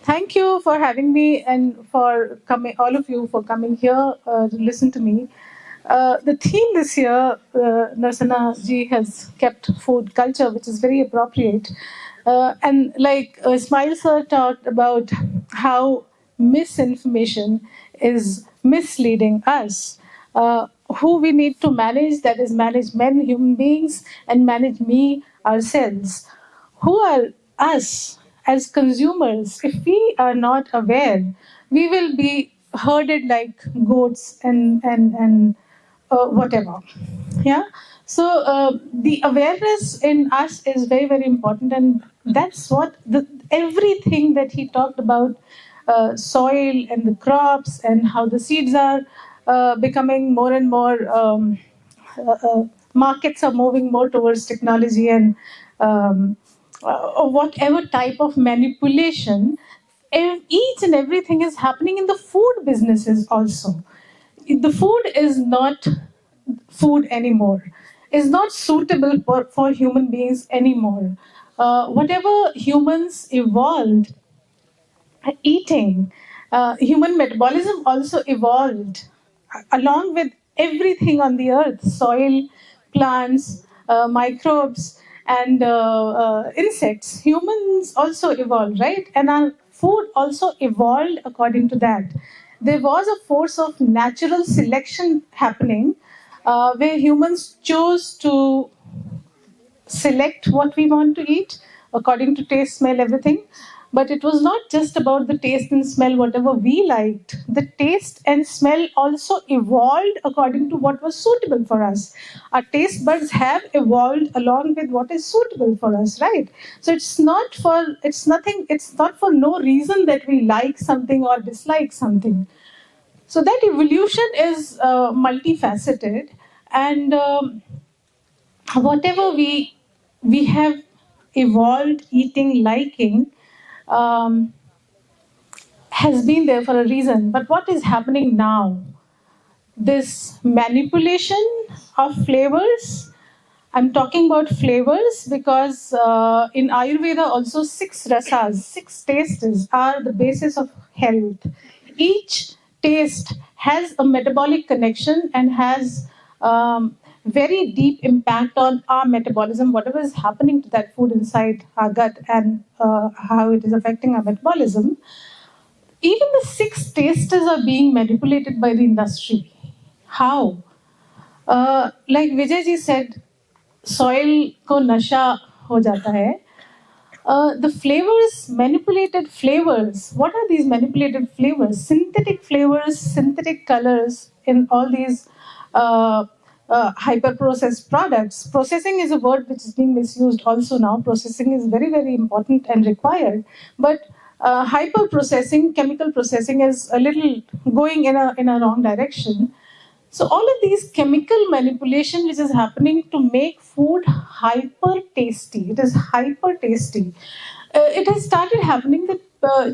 Thank you for having me and for coming, all of you for coming here to listen to me. The theme this year, Narsana ji has kept food culture, which is very appropriate. And like Ismail sir talked about how misinformation is misleading us. Who we need to manage, that is, manage men, human beings, and manage me, ourselves. Who are us as consumers? If we are not aware, we will be herded like goats and whatever. Yeah. So the awareness in us is very, very important, and that's what everything that he talked about, soil and the crops and how the seeds are becoming more and more. Markets are moving more towards technology and whatever type of manipulation. Each and everything is happening in the food businesses also. The food is not food anymore, is not suitable for human beings anymore. Whatever humans evolved eating, human metabolism also evolved along with everything on the earth: soil, plants, microbes, and insects. Humans also evolved, right? And our food also evolved according to that. There was a force of natural selection happening where humans chose to select what we want to eat according to taste, smell, everything. But it was not just about the taste and smell, whatever we liked. The taste and smell also evolved according to what was suitable for us. Our taste buds have evolved along with what is suitable for us, right? So it's not for no reason that we like something or dislike something. So that evolution is multifaceted, and whatever we have evolved eating, liking, um, has been there for a reason. But what is happening now? This manipulation of flavors. I'm talking about flavors because in Ayurveda also 6 rasas, 6 tastes are the basis of health. Each taste has a metabolic connection and has very deep impact on our metabolism, whatever is happening to that food inside our gut and how it is affecting our metabolism. Even the 6 tastes are being manipulated by the industry. How? Like Vijay ji said, soil ko nasha ho jata hai. The flavors, manipulated flavors. What are these manipulated flavors? Synthetic flavors, synthetic colors in all these hyper processed products. Processing is a word which is being misused also now. Processing is very, very important and required. But hyper processing, chemical processing is a little going in a wrong direction. So all of these chemical manipulation which is happening to make food hyper tasty. It is hyper tasty. It has started happening that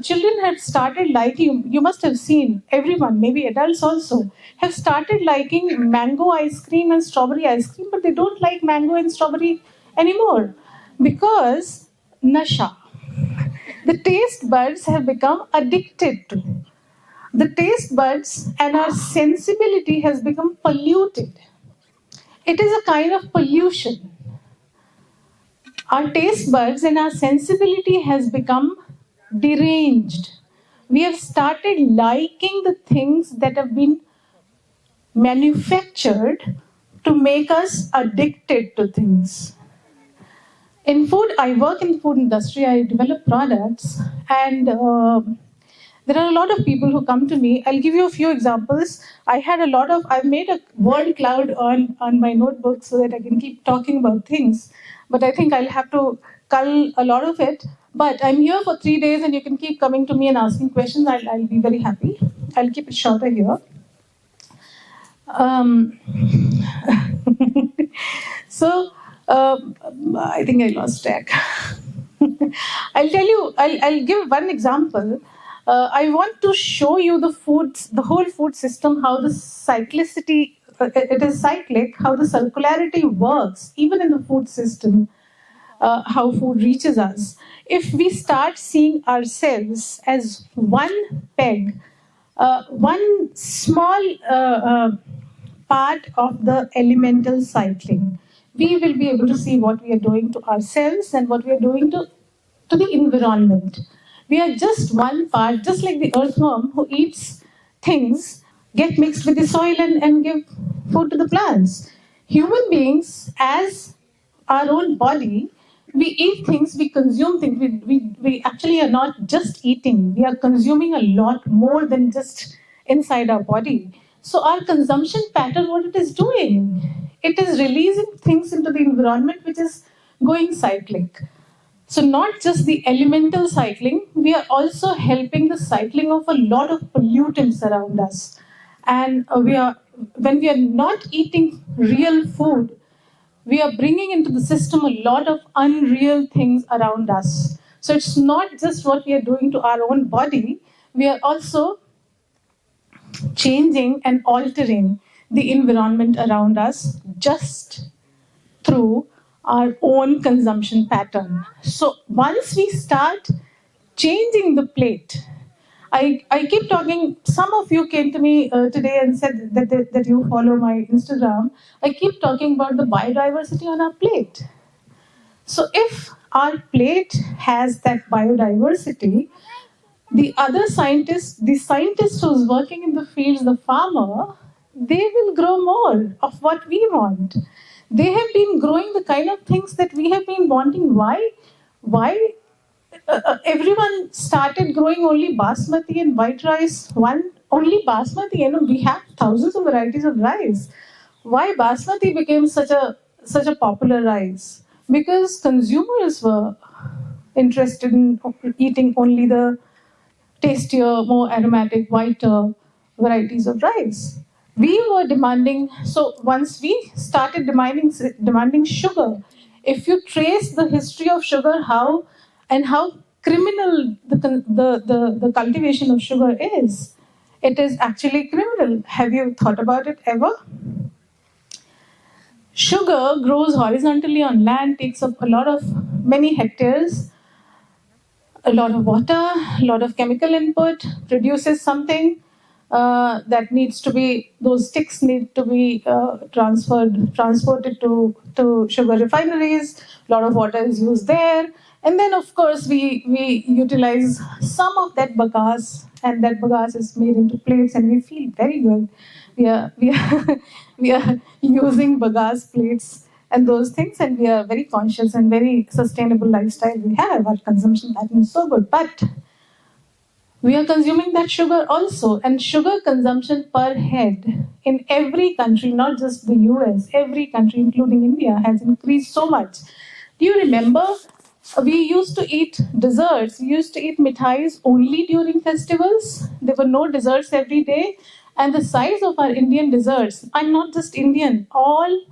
children have started liking, you must have seen, everyone, maybe adults also, have started liking mango ice cream and strawberry ice cream, but they don't like mango and strawberry anymore because nasha. The taste buds have become addicted to. The taste buds and our sensibility has become polluted. It is a kind of pollution. Our taste buds and our sensibility has become deranged. We have started liking the things that have been manufactured to make us addicted to things. In food, I work in the food industry, I develop products, and there are a lot of people who come to me. I'll give you a few examples. I've made a word cloud on my notebook so that I can keep talking about things. But I think I'll have to cull a lot of it. But I'm here for 3 days and you can keep coming to me and asking questions. I'll be very happy. I'll keep it shorter here. So I think I lost track. I'll give one example. I want to show you the whole food system, how the cyclicity, it is cyclic, how the circularity works, even in the food system. how food reaches us. If we start seeing ourselves as one peg, one small part of the elemental cycling, we will be able to see what we are doing to ourselves and what we are doing to the environment. We are just one part, just like the earthworm who eats things, get mixed with the soil and give food to the plants. Human beings, as our own body, we eat things, we consume things. We actually are not just eating, we are consuming a lot more than just inside our body. So, our consumption pattern, what it is doing, it is releasing things into the environment which is going cyclic. So, not just the elemental cycling, we are also helping the cycling of a lot of pollutants around us. And when we are not eating real food, we are bringing into the system a lot of unreal things around us. So it's not just what we are doing to our own body, we are also changing and altering the environment around us just through our own consumption pattern. So once we start changing the plate, I keep talking. Some of you came to me today and said that you follow my Instagram. I keep talking about the biodiversity on our plate. So if our plate has that biodiversity, the scientist who's working in the fields, the farmer, they will grow more of what we want. They have been growing the kind of things that we have been wanting. Why? Why everyone started growing only basmati and white rice? One only basmati. We have thousands of varieties of rice. Why basmati became such a popular rice? Because consumers were interested in eating only the tastier, more aromatic, whiter varieties of rice. We were demanding, so once we started demanding sugar, if you trace the history of sugar, how criminal the cultivation of sugar is, it is actually criminal. Have you thought about it ever? Sugar grows horizontally on land, takes up many hectares, a lot of water, a lot of chemical input, produces something that needs to be, those sticks need to be transported to sugar refineries, a lot of water is used there. And then, of course, we utilize some of that bagasse, and that bagasse is made into plates, and we feel very good. We are, we are using bagasse plates and those things, and we are very conscious and very sustainable lifestyle we have. Our consumption pattern is so good, but we are consuming that sugar also, and sugar consumption per head in every country, not just the US, every country, including India, has increased so much. Do you remember? We used to eat desserts. We used to eat mithais only during festivals. There were no desserts every day. And the size of our Indian desserts, I'm not just Indian, all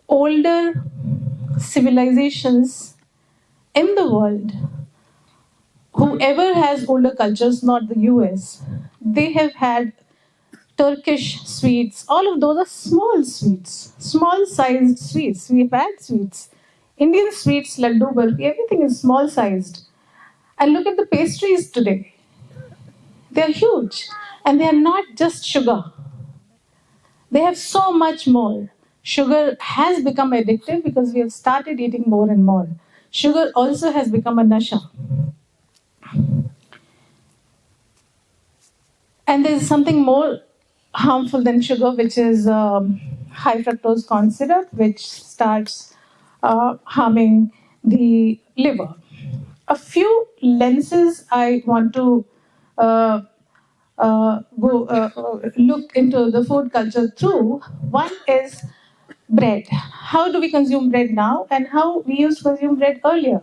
older civilizations in the world, whoever has older cultures, not the US, they have had Turkish sweets. All of those are small sweets, small sized sweets. We've had sweets. Indian sweets, laddu, barfi, everything is small sized. And look at the pastries today. They're huge. And they are not just sugar. They have so much more. Sugar has become addictive because we have started eating more and more. Sugar also has become a nasha. And there's something more harmful than sugar, which is high fructose corn syrup, which starts harming the liver. A few lenses I want to look into the food culture through. One is bread. How do we consume bread now, and how we used to consume bread earlier?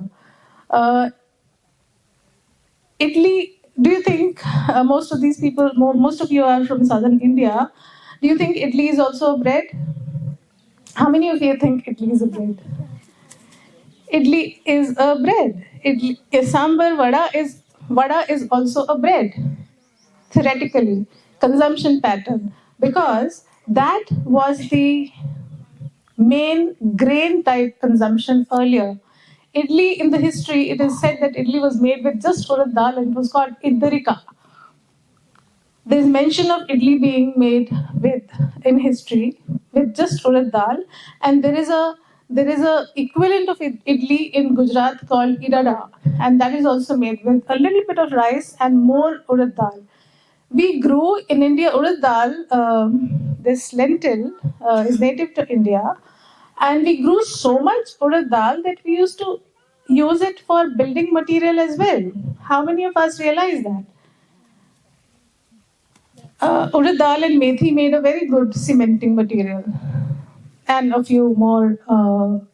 Italy, do you think most of these people, most of you are from southern India, do you think idli is also a bread? How many of you think idli is a bread? Idli is a bread. Idli, sambar vada is also a bread, theoretically, consumption pattern, because that was the main grain type consumption earlier. idli in the history, it is said that idli was made with just urad dal and it was called iddarika. There's mention of idli being made with in history with just urad dal, and there is a equivalent of idli in Gujarat called idada, and that is also made with a little bit of rice and more urad dal. We grew in India urad dal. This lentil is native to India, and we grew so much urad dal that we used to use it for building material as well. How many of us realize that? Urad dal and methi made a very good cementing material, and a few more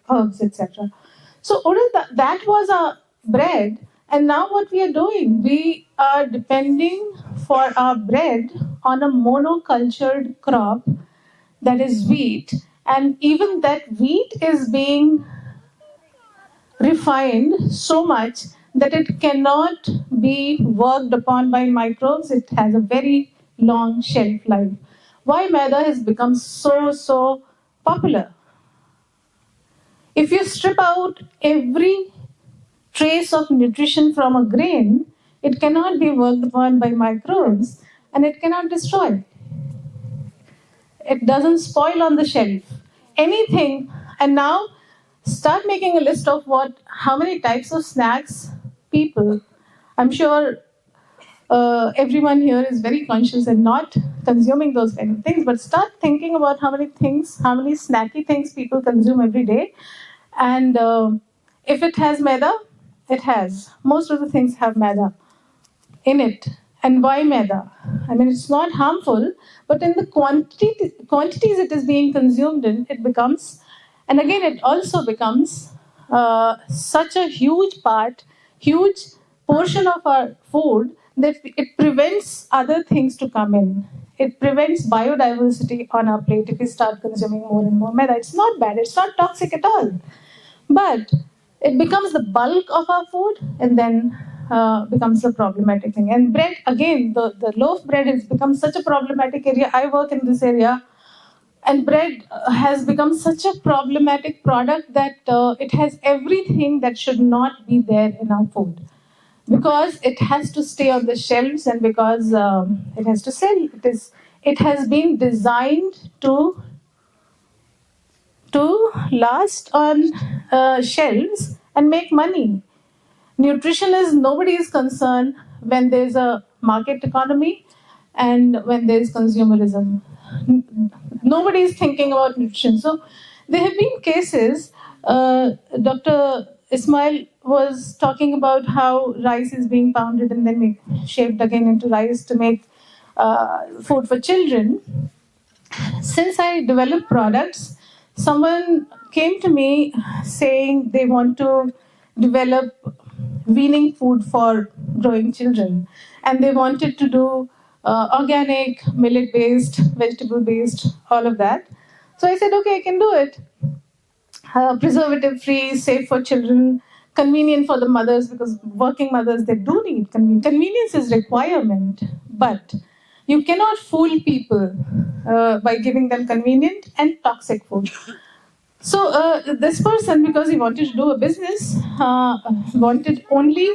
herbs, etc. So that was our bread, and now what we are doing, we are depending for our bread on a monocultured crop that is wheat, and even that wheat is being refined so much that it cannot be worked upon by microbes. It has a very long shelf life. Why maida has become so popular? If you strip out every trace of nutrition from a grain, it cannot be worked upon by microbes and it cannot destroy. It doesn't spoil on the shelf. Anything. And now start making a list of how many types of snacks people. I'm sure everyone here is very conscious and not consuming those kind of things, but start thinking about how many snacky things people consume every day. And if it has maida, it has. Most of the things have maida in it. And why maida? I mean, it's not harmful, but in the quantities it is being consumed in, it becomes, and again, it also becomes such a huge portion of our food that it prevents other things to come in. It prevents biodiversity on our plate if we start consuming more and more maida. It's not bad, it's not toxic at all. But it becomes the bulk of our food and then becomes a problematic thing. And bread, again, the loaf bread has become such a problematic area. I work in this area, and bread has become such a problematic product that it has everything that should not be there in our food. Because it has to stay on the shelves and because it has to sell. It has been designed to last on shelves and make money. Nutrition is nobody is concerned when there's a market economy and when there's consumerism. Nobody is thinking about nutrition. So there have been cases. Dr. Ismail was talking about how rice is being pounded and then shaped again into rice to make food for children. Since I developed products, someone came to me saying they want to develop weaning food for growing children, and they wanted to do organic, millet-based, vegetable-based, all of that. So I said, okay, I can do it. Preservative-free, safe for children, convenient for the mothers, because working mothers, they do need convenience. Convenience is requirement, but you cannot fool people by giving them convenient and toxic food. So this person, because he wanted to do a business, wanted only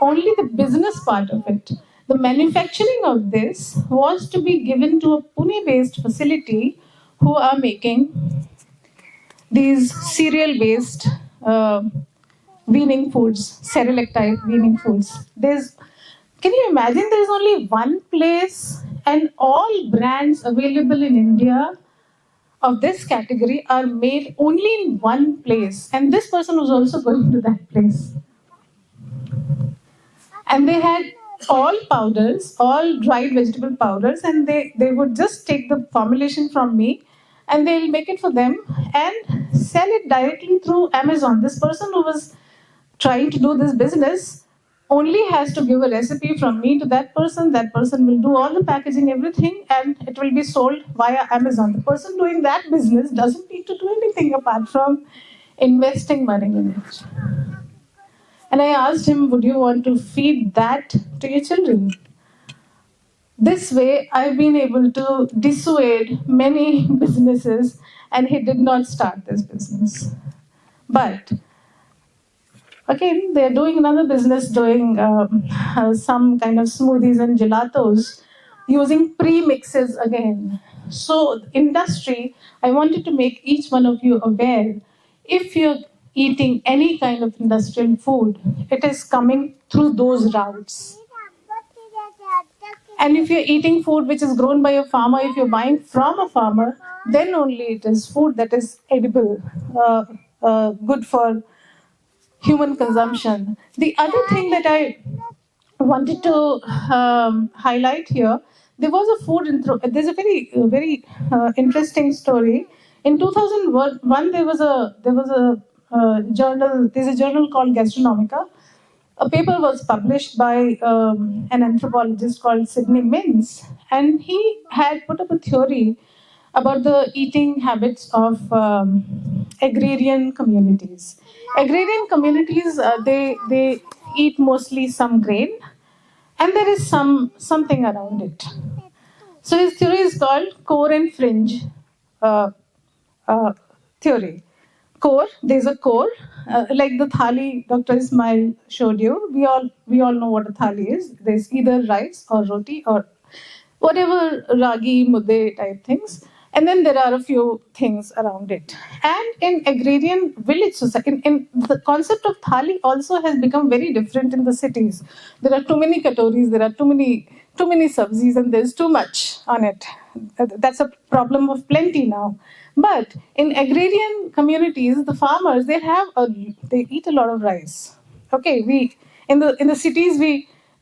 the business part of it. The manufacturing of this was to be given to a Pune-based facility who are making these cereal-based weaning foods, Cerelac type weaning foods. Can you imagine there is only one place and all brands available in India of this category are made only in one place, and this person was also going to that place. And they had all powders, all dried vegetable powders, and they would just take the formulation from me and they'll make it for them and sell it directly through Amazon. This person who was trying to do this business only has to give a recipe from me to that person will do all the packaging, everything, and it will be sold via Amazon. The person doing that business doesn't need to do anything apart from investing money in it. And I asked him, would you want to feed that to your children? This way, I've been able to dissuade many businesses, and he did not start this business. But Again, they're doing another business, doing some kind of smoothies and gelatos using pre-mixes again. So, industry, I wanted to make each one of you aware, if you're eating any kind of industrial food, it is coming through those routes. And if you're eating food which is grown by a farmer, if you're buying from a farmer, then only it is food that is edible, good for human consumption. The other thing that I wanted to highlight here, there was a there's a very interesting story. In 2001, there was a journal. There's a journal called Gastronomica. A paper was published by an anthropologist called Sidney Mintz, and he had put up a theory about the eating habits of agrarian communities. Agrarian communities, they eat mostly some grain, and there is something around it. So his theory is called core and fringe uh, theory. Core, there's a core, like the thali Dr. Ismail showed you. We all know what a thali is. There's either rice or roti or whatever ragi mudde type things, and then there are a few things around it. And in agrarian village society, in the concept of thali also has become very different in the cities. There are too many katoris, there are too many sabzis, and there's too much on it. That's a problem of plenty now. But in agrarian communities, the farmers, they eat a lot of rice. Okay, we in the cities,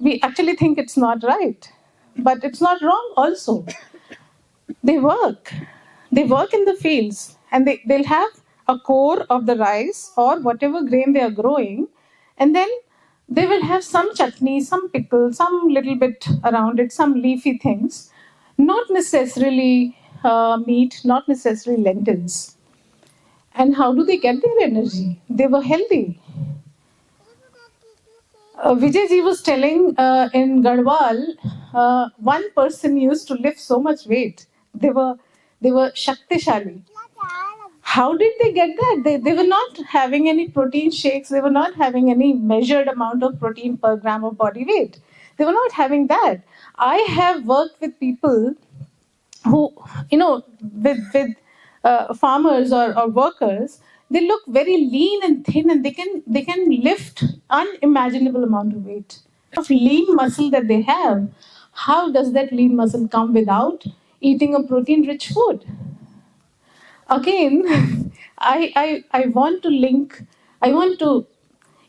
we actually think it's not right, but it's not wrong also. They work in the fields, and they'll have a core of the rice or whatever grain they are growing, and then they will have some chutney, some pickle, some little bit around it, some leafy things, not necessarily meat, not necessarily lentils. And how do they get their energy? They were healthy. Vijay ji was telling in Garhwal, one person used to lift so much weight. They were Shaktishali. How did they get that? They were not having any protein shakes. They were not having any measured amount of protein per gram of body weight. They were not having that. I have worked with people who, with farmers or workers. They look very lean and thin, and they can lift unimaginable amount of weight. Of lean muscle that they have, how does that lean muscle come without eating a protein rich food? Again, I want to link, I want to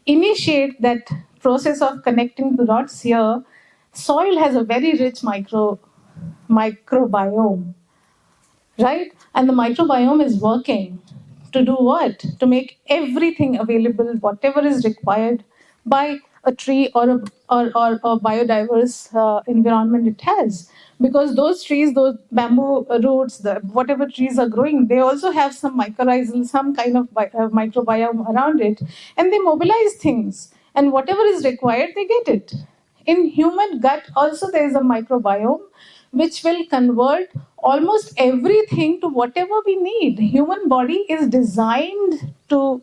initiate that process of connecting the dots here. Soil has a very rich microbiome, right? And the microbiome is working to do what? To make everything available, whatever is required by a tree or biodiverse environment it has. Because those trees, those bamboo roots, whatever trees are growing, they also have some mycorrhizal, some kind of microbiome around it, and they mobilize things. And whatever is required, they get it. In human gut, also there is a microbiome which will convert almost everything to whatever we need. Human body is designed to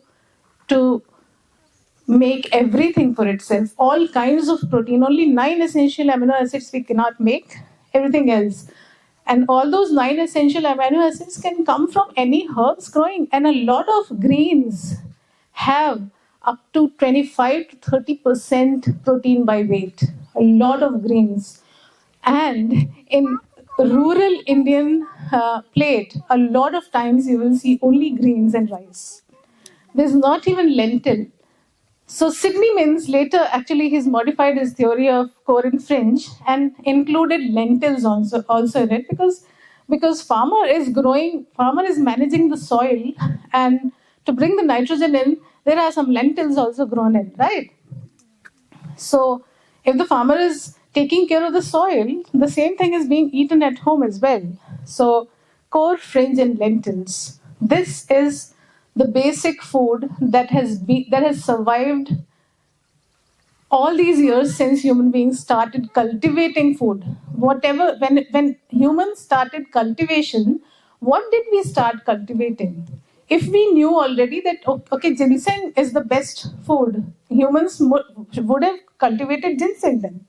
make everything for itself. All kinds of protein. Only 9 essential amino acids we cannot make. Everything else. And all those 9 essential amino acids can come from any herbs growing. And a lot of greens have up to 25 to 30% protein by weight. A lot of greens. And in rural Indian plate, a lot of times you will see only greens and rice. There's not even lentil. So Sidney Mintz later, actually, he's modified his theory of core and fringe and included lentils also in it, because farmer is managing the soil, and to bring the nitrogen in, there are some lentils also grown in, right? So if the farmer is taking care of the soil, the same thing is being eaten at home as well. So core, fringe, and lentils. This is the basic food that has survived all these years since human beings started cultivating food. When humans started cultivation, what did we start cultivating? if we knew already that, okay, ginseng is the best food, humans would have cultivated ginseng then.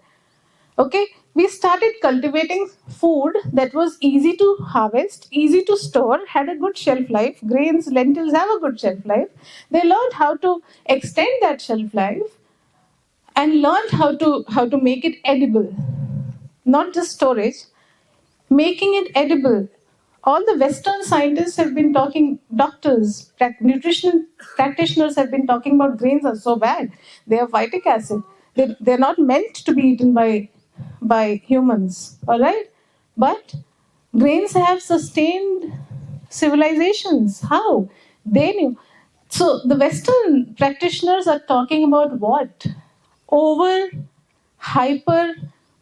Okay, we started cultivating food that was easy to harvest, easy to store, had a good shelf life. Grains, lentils have a good shelf life. They learned how to extend that shelf life and learned how to make it edible, not just storage, making it edible. All the Western scientists have been talking, doctors, nutrition practitioners have been talking about grains are so bad. They have phytic acid. They're not meant to be eaten by humans, all right? But grains have sustained civilizations. How? They knew. So the Western practitioners are talking about what? Over hyper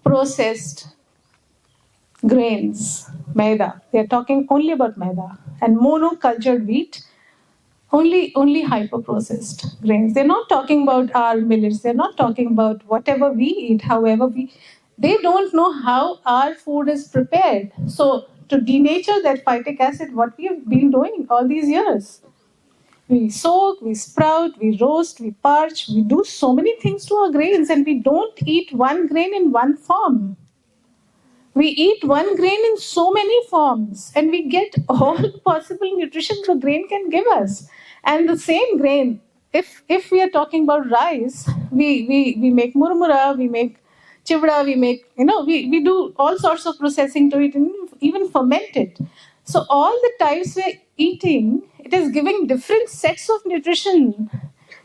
processed grains, maida. They're talking only about maida and monocultured wheat, only hyper processed grains. They're not talking about our millets. They're not talking about whatever we eat, however we. They don't know how our food is prepared. So to denature that phytic acid, what we have been doing all these years. We soak, we sprout, we roast, we parch, we do so many things to our grains, and we don't eat one grain in one form. We eat one grain in so many forms, and we get all possible nutrition the grain can give us. And the same grain, if we are talking about rice, we make murmura, we make chivda, we do all sorts of processing to it and even ferment it. So all the types we're eating, it is giving different sets of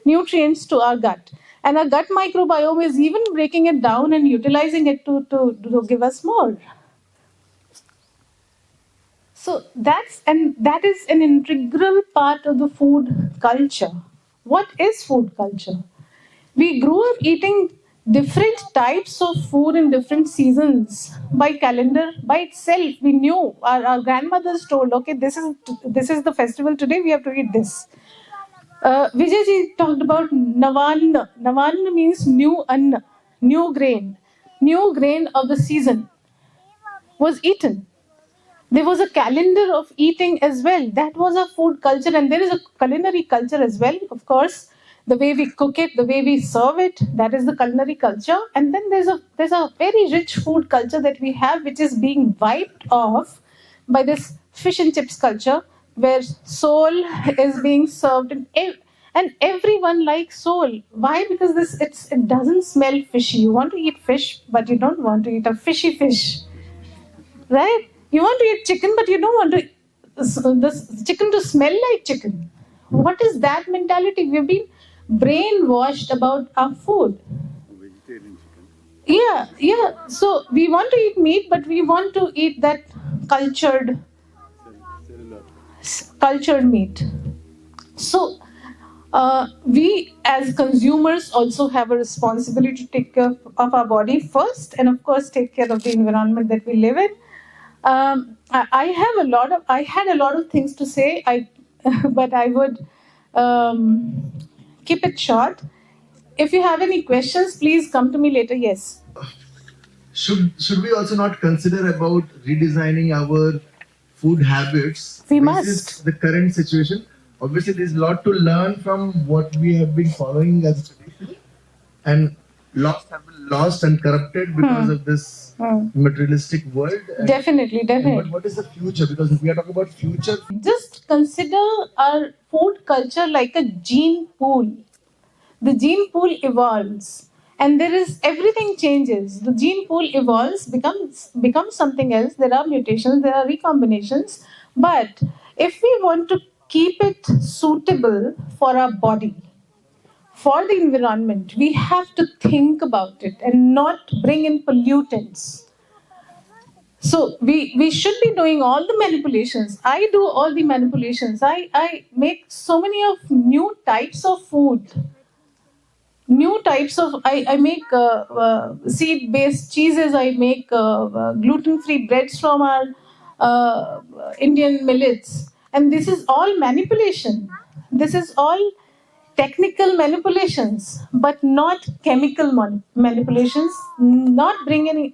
nutrients to our gut. And our gut microbiome is even breaking it down and utilizing it to give us more. So that is an integral part of the food culture. What is food culture? We grew up eating different types of food in different seasons by calendar. By itself, we knew our grandmothers told, okay, this is the festival today, we have to eat this. Vijayji talked about Navan. Navan means new anna, new grain. New grain of the season was eaten. There was a calendar of eating as well. That was a food culture, and there is a culinary culture as well, of course. The way we cook it, the way we serve it, that is the culinary culture. And then there's a very rich food culture that we have, which is being wiped off by this fish and chips culture, where sole is being served, and everyone likes sole. Why? Because it doesn't smell fishy. You want to eat fish, but you don't want to eat a fishy fish, right? You want to eat chicken, but you don't want the chicken to smell like chicken. What is that mentality? We've been brainwashed about our food. Vegetarian chicken. Yeah. So we want to eat meat, but we want to eat that cultured meat. So we as consumers also have a responsibility to take care of our body first, and of course take care of the environment that we live in. I had a lot of things to say, but I would keep it short. If you have any questions, please come to me later. Yes. Should we also not consider about redesigning our food habits? We must. The current situation. Obviously, there's a lot to learn from what we have been following as a tradition, and lost and corrupted because of this materialistic world. Definitely. But what is the future? Because if we are talking about future, just consider our food culture like a gene pool. The gene pool evolves, and everything changes. The gene pool evolves, becomes something else. There are mutations, there are recombinations. But if we want to keep it suitable for our body, for the environment, we have to think about it and not bring in pollutants. So we should be doing all the manipulations. I do all the manipulations. I make so many of new types of food. I make seed-based cheeses. I make gluten-free breads from our Indian millets. And this is all manipulation. This is all technical manipulations, but not chemical manipulations, not bringing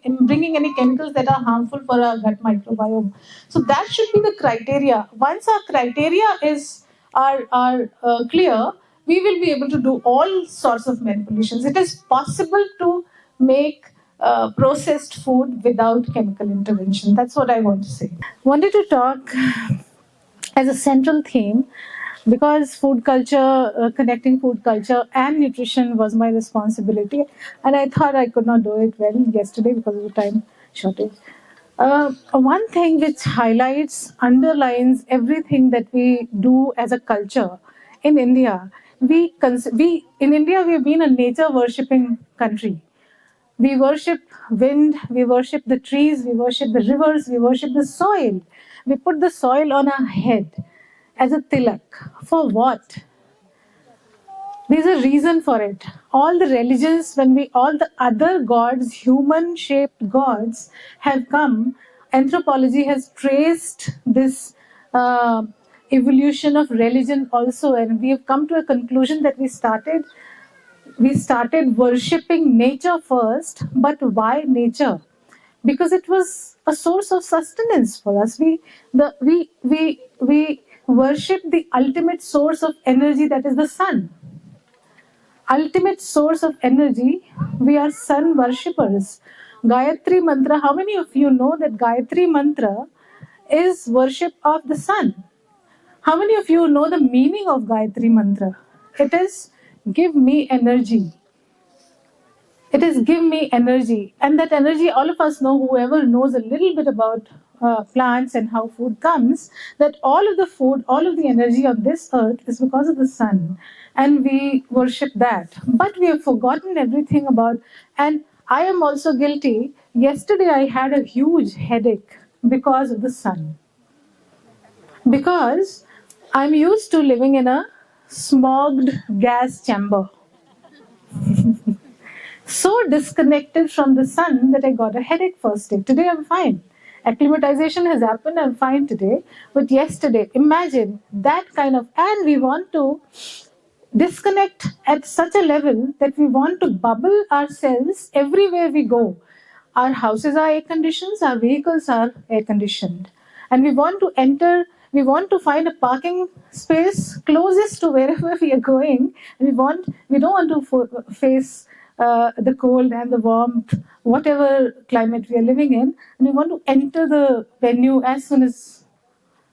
any chemicals that are harmful for our gut microbiome. So that should be the criteria. Once our criteria is are clear, we will be able to do all sorts of manipulations. It is possible to make processed food without chemical intervention. That's what I want to say. Wanted to talk as a central theme because food culture, connecting food culture and nutrition was my responsibility, and I thought I could not do it well yesterday because of the time shortage. One thing which highlights, underlines everything that we do as a culture in India, we in India we have been a nature worshipping country. We worship wind, we worship the trees, we worship the rivers, we worship the soil. We put the soil on our head as a tilak. For what? There's a reason for it. All the religions, all the other gods, human shaped gods, have come, anthropology has traced this evolution of religion also, and we have come to a conclusion that we started worshipping nature first. But why nature? Because it was a source of sustenance for us. We worship the ultimate source of energy, that is the sun. Ultimate source of energy. We are sun worshippers. Gayatri mantra. How many of you know that Gayatri mantra is worship of the sun? How many of you know the meaning of Gayatri mantra? It is give me energy. It is give me energy. And that energy, all of us know, whoever knows a little bit about plants and how food comes, that all of the food, all of the energy of this earth is because of the sun. And we worship that. But we have forgotten everything about, and I am also guilty. Yesterday I had a huge headache because of the sun. Because I'm used to living in a smogged gas chamber. So disconnected from the sun that I got a headache first day. Today I'm fine. Acclimatization has happened, I'm fine today. But yesterday, imagine that kind of, and we want to disconnect at such a level that we want to bubble ourselves everywhere we go. Our houses are air conditioned, our vehicles are air conditioned. And we want to enter, we want to find a parking space closest to wherever we are going. And we don't want to face the cold and the warmth, whatever climate we are living in. And we want to enter the venue as soon as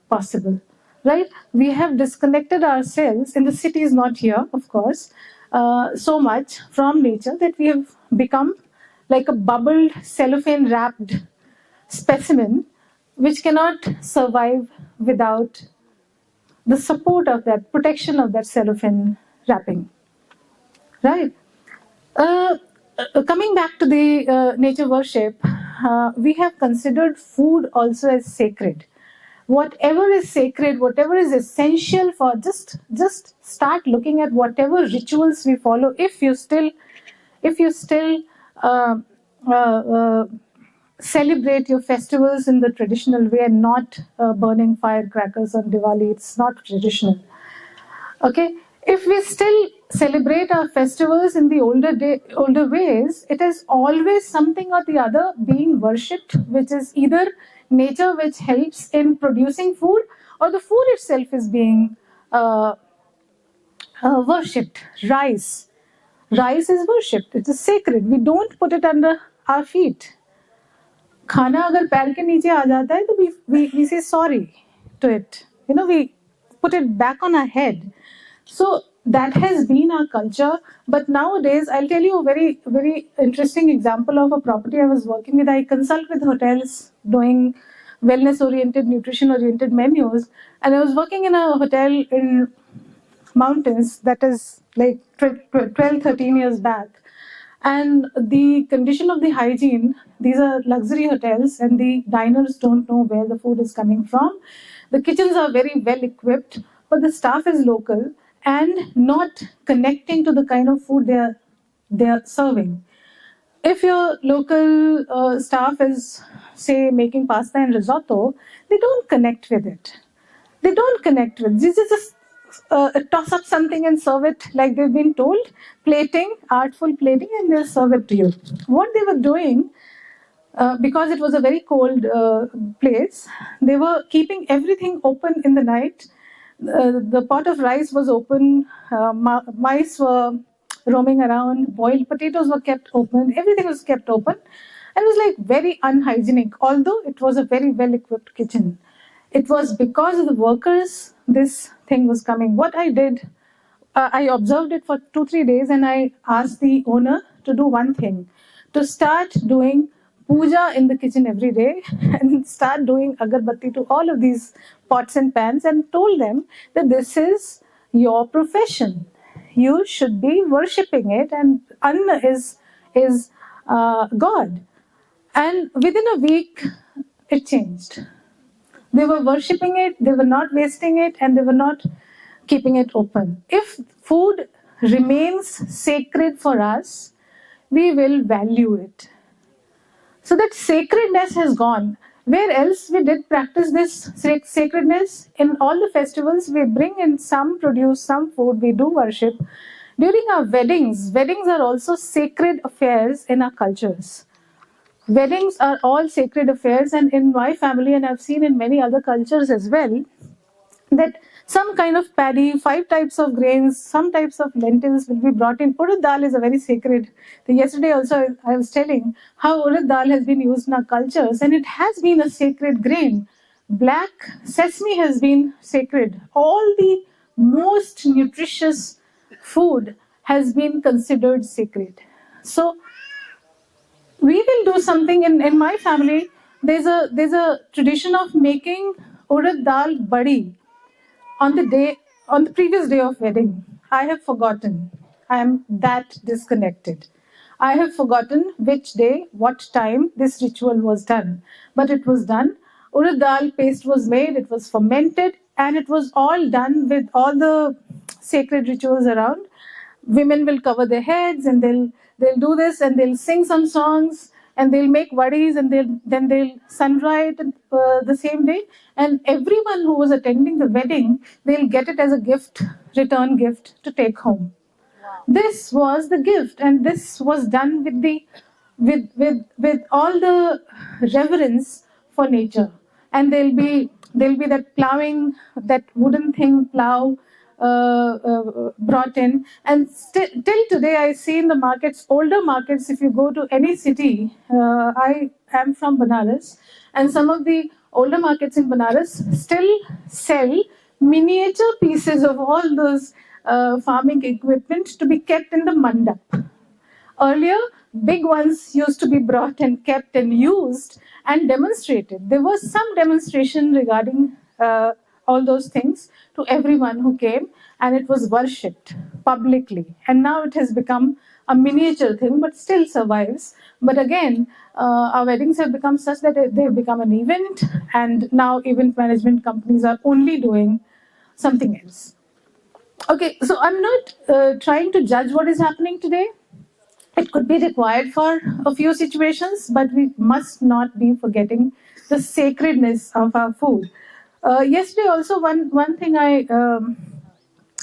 possible. Right? We have disconnected ourselves, in the cities, not here, of course, so much from nature that we have become like a bubbled, cellophane wrapped specimen which cannot survive without the support of that, protection of that cellophane wrapping. Right? Coming back to the nature worship, we have considered food also as sacred. Whatever is sacred, whatever is essential for, just start looking at whatever rituals we follow. If you still uh, celebrate your festivals in the traditional way and not burning firecrackers on Diwali, it's not traditional. Okay, if we still celebrate our festivals in the older ways, it is always something or the other being worshipped, which is either nature, which helps in producing food, or the food itself is being worshipped. Rice is worshipped. It is sacred. We don't put it under our feet. खाना अगर पैर के नीचे आ जाता है तो we say sorry to it. We put it back on our head. So that has been our culture. But nowadays, I'll tell you a very, very interesting example of a property I was working with. I consult with hotels doing wellness-oriented, nutrition-oriented menus. And I was working in a hotel in mountains that is like 12, 13 years back. And the condition of the hygiene, these are luxury hotels and the diners don't know where the food is coming from. The kitchens are very well equipped, but the staff is local and not connecting to the kind of food they are serving. If your local staff is, say, making pasta and risotto, they don't connect with it. They don't connect with it. They just toss up something and serve it like they've been told, plating, artful plating, and they'll serve it to you. What they were doing, because it was a very cold place, they were keeping everything open in the night The pot of rice was open, mice were roaming around, boiled potatoes were kept open, everything was kept open. And it was like very unhygienic, although it was a very well equipped kitchen. It was because of the workers this thing was coming. What I did, I observed it for 2-3 days, and I asked the owner to do one thing, to start doing puja in the kitchen every day and start doing agarbatti to all of these pots and pans, and told them that this is your profession. You should be worshipping it, and Anna is God. And within a week, it changed. They were worshipping it, they were not wasting it, and they were not keeping it open. If food remains sacred for us, we will value it. So that sacredness has gone. Where else we did practice this sacredness? In all the festivals, we bring in some produce, some food, we do worship. During our weddings are also sacred affairs in our cultures. Weddings are all sacred affairs, and in my family, and I've seen in many other cultures as well, that some kind of paddy, 5 types of grains, some types of lentils will be brought in. Urad dal is a very sacred thing. Yesterday also I was telling how urad dal has been used in our cultures, and it has been a sacred grain. Black sesame has been sacred. All the most nutritious food has been considered sacred. So we will do something in my family. There's a tradition of making urad dal badi on the previous day of wedding. I have forgotten. I am that disconnected. I have forgotten which day, what time this ritual was done. But it was done. Urad dal paste was made, it was fermented, and it was all done with all the sacred rituals around. Women will cover their heads, and they'll do this, and they'll sing some songs, and they'll make wadis, and then they'll sun-dry it the same day. And everyone who was attending the wedding, they'll get it as a gift, return gift to take home. This was the gift, and this was done with all the reverence for nature. And there'll be that plowing, that wooden thing plow brought in. And till today, I see in the markets, older markets, if you go to any city, I am from Banaras, and some of the older markets in Banaras still sell miniature pieces of all those farming equipment to be kept in the mandap. Earlier, big ones used to be brought and kept and used and demonstrated. There was some demonstration regarding all those things to everyone who came, and it was worshipped publicly. And now it has become a miniature thing, but still survives. But again, our weddings have become such that they have become an event, and now event management companies are only doing something else. Okay, so I'm not trying to judge what is happening today. It could be required for a few situations, but we must not be forgetting the sacredness of our food. Yesterday, also one thing I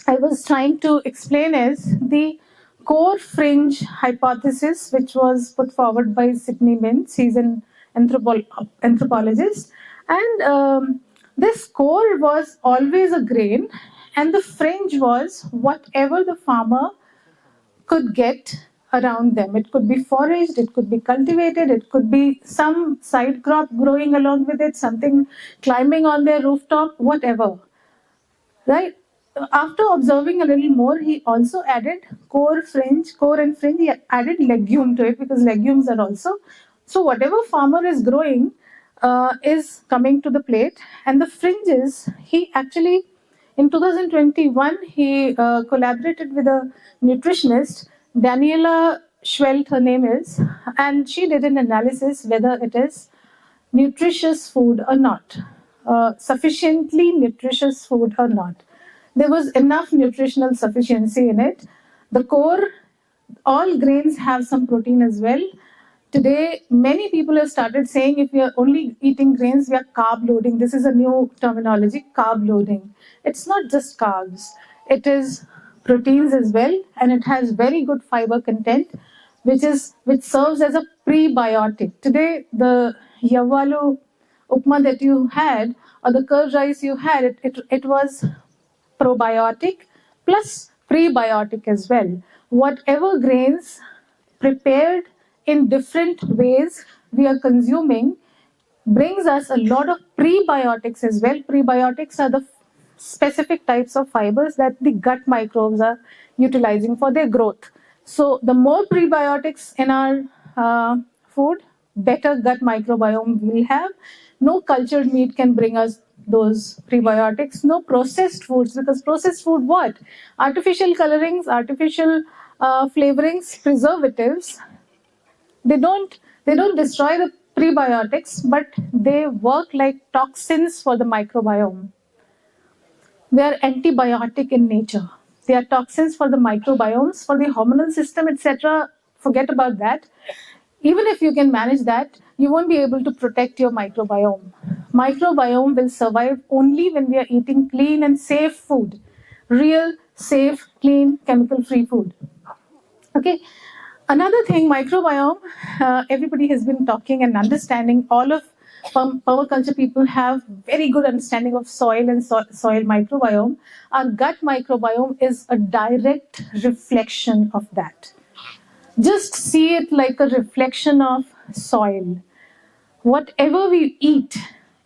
was trying to explain is the core fringe hypothesis, which was put forward by Sidney Mintz. He's an anthropologist, and this core was always a grain, and the fringe was whatever the farmer could get around them. It could be foraged, it could be cultivated, it could be some side crop growing along with it, something climbing on their rooftop, whatever. Right? After observing a little more, he also added core and fringe, he added legume to it, because legumes are also. So whatever farmer is growing is coming to the plate. And the fringes, he actually, in 2021, he collaborated with a nutritionist, Daniela Schwelt, her name is, and she did an analysis whether it is nutritious food or not, sufficiently nutritious food or not. There was enough nutritional sufficiency in it. The core, all grains have some protein as well. Today, many people have started saying if we are only eating grains, we are carb loading. This is a new terminology, carb loading. It's not just carbs. It is proteins as well, and it has very good fiber content, which serves as a prebiotic. Today, the Yavalu upma that you had, or the curd rice you had, it was probiotic plus prebiotic as well. Whatever grains prepared in different ways we are consuming brings us a lot of prebiotics as well. Prebiotics are the specific types of fibers that the gut microbes are utilizing for their growth. So the more prebiotics in our food, better gut microbiome we'll have. No cultured meat can bring us those prebiotics. No processed foods, because processed food what? Artificial colorings, artificial flavorings, preservatives. They don't destroy the prebiotics, but they work like toxins for the microbiome. They are antibiotic in nature. They are toxins for the microbiomes, for the hormonal system, etc. Forget about that. Even if you can manage that, you won't be able to protect your microbiome. Microbiome will survive only when we are eating clean and safe food. Real, safe, clean, chemical-free food. Okay. Another thing, microbiome, everybody has been talking and understanding. All of permaculture people have very good understanding of soil and soil microbiome. Our gut microbiome is a direct reflection of that. Just see it like a reflection of soil. Whatever we eat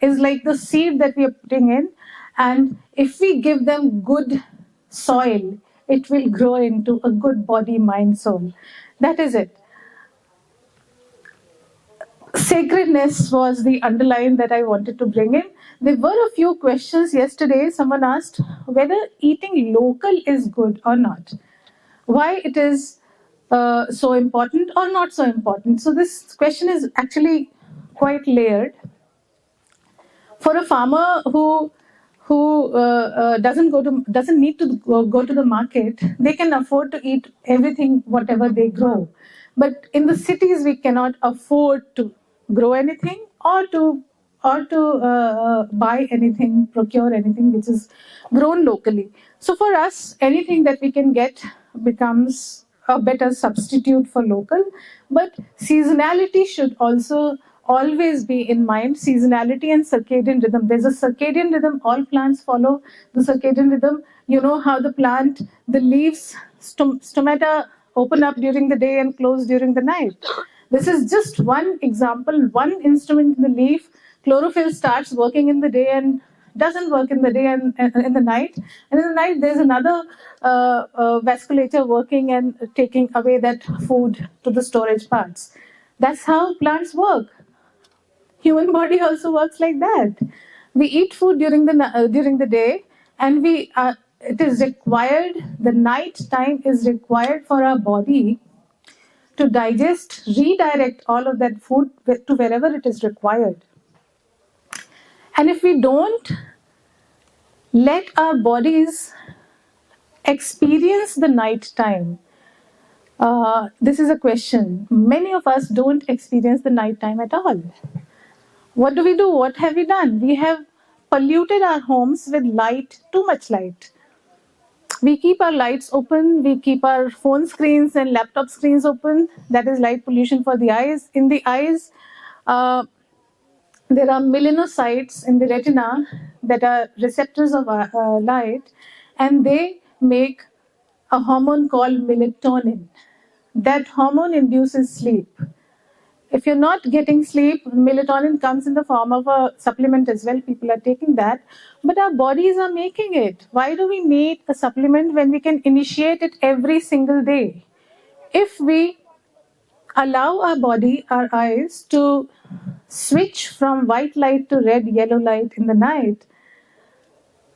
is like the seed that we are putting in, and if we give them good soil, it will grow into a good body, mind, soul. That is it. Sacredness was the underline that I wanted to bring in. There were a few questions yesterday. Someone asked whether eating local is good or not, why it is so important or not so important. So this question is actually quite layered. For a farmer who doesn't need to go to the market, they can afford to eat everything whatever they grow. But in the cities, we cannot afford to grow anything or to buy anything, procure anything which is grown locally. So for us, anything that we can get becomes a better substitute for local. But seasonality should also always be in mind. Seasonality and circadian rhythm. There's a circadian rhythm. All plants follow the circadian rhythm. You know how the plant, the leaves, stomata open up during the day and close during the night. This is just one example, one instrument in the leaf. Chlorophyll starts working in the day and doesn't work in the day and in the night. And in the night, there's another vasculature working and taking away that food to the storage parts. That's how plants work. Human body also works like that. We eat food during the day, and it is required. The night time is required for our body to digest, redirect all of that food to wherever it is required. And if we don't let our bodies experience the night time, this is a question. Many of us don't experience the night time at all. What do we do? What have we done? We have polluted our homes with light, too much light. We keep our lights open, we keep our phone screens and laptop screens open. That is light pollution for the eyes. In the eyes, there are melanocytes in the retina that are receptors of light, and they make a hormone called melatonin. That hormone induces sleep. If you're not getting sleep, melatonin comes in the form of a supplement as well. People are taking that. But our bodies are making it. Why do we need a supplement when we can initiate it every single day? If we allow our body, our eyes, to switch from white light to red, yellow light in the night,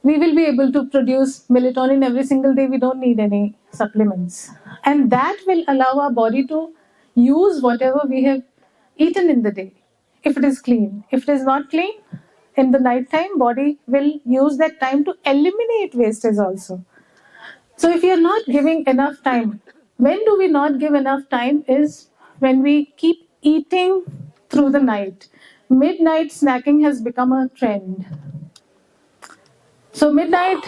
we will be able to produce melatonin every single day. We don't need any supplements. And that will allow our body to use whatever we have eaten in the day, if it is clean. If it is not clean, in the night time, body will use that time to eliminate wastage also. So if you're not giving enough time, when do we not give enough time is when we keep eating through the night. Midnight snacking has become a trend. So midnight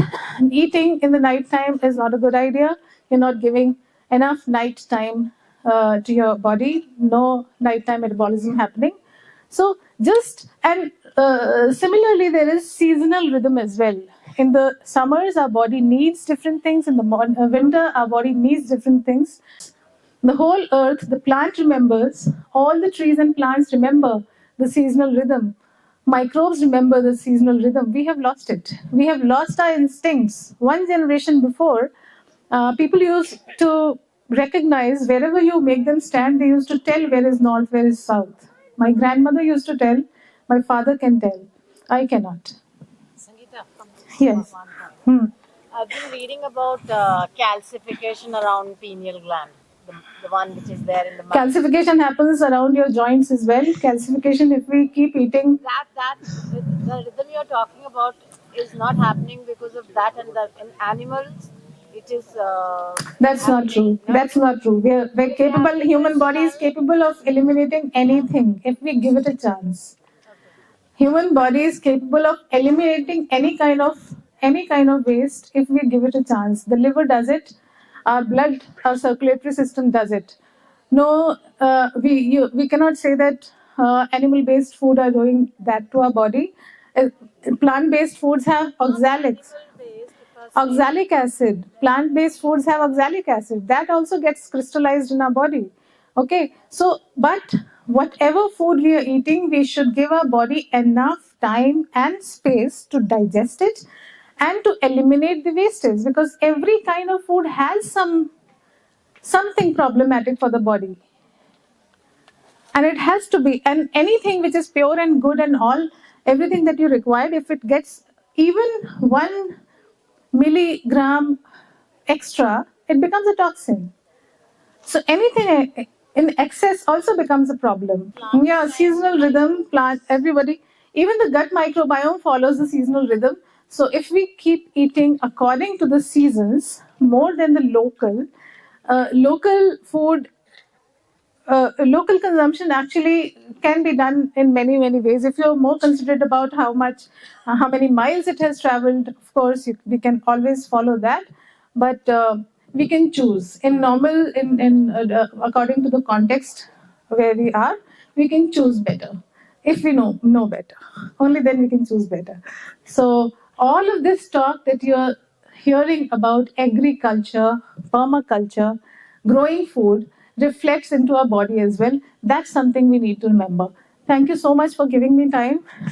eating in the night time is not a good idea. You're not giving enough night time to your body. No nighttime metabolism happening. So similarly, there is seasonal rhythm as well. In the summers, our body needs different things. In the winter, our body needs different things. The whole earth, the plant remembers, all the trees and plants remember the seasonal rhythm. Microbes remember the seasonal rhythm. We have lost it. We have lost our instincts. One generation before, people used to recognize wherever you make them stand, they used to tell where is north, where is south. My grandmother used to tell, my father can tell. I cannot. Sangeeta, Yes. one point. Hmm. I've been reading about calcification around pineal gland, the one which is there in the mouth. Calcification happens around your joints as well. Calcification, if we keep eating. The rhythm you're talking about is not happening because of that, and in animals, it is. That's not true. No? That's not true. We're capable, human body is capable of eliminating anything if we give it a chance. Human body is capable of eliminating any kind of waste if we give it a chance. The liver does it, our blood, our circulatory system does it. No, we cannot say that animal-based food are doing that to our body. Plant-based foods have oxalics. Oxalic acid. Plant-based foods have oxalic acid. That also gets crystallized in our body. Okay, so but whatever food we are eating, we should give our body enough time and space to digest it and to eliminate the wastage, because every kind of food has something problematic for the body. And it has to be, and anything which is pure and good and all, everything that you require, if it gets even 1 milligram extra, it becomes a toxin. So anything in excess also becomes a problem. Yeah, seasonal rhythm, plant, everybody, even the gut microbiome follows the seasonal rhythm. So if we keep eating according to the seasons more than the local food, local consumption actually can be done in many ways. If you're more considerate about how many miles it has traveled, of course we can always follow that, but we can choose in normal according to the context where we are. We can choose better if we know better. Only then we can choose better. So all of this talk that you're hearing about agriculture, permaculture, growing food reflects into our body as well. That's something we need to remember. Thank you so much for giving me time.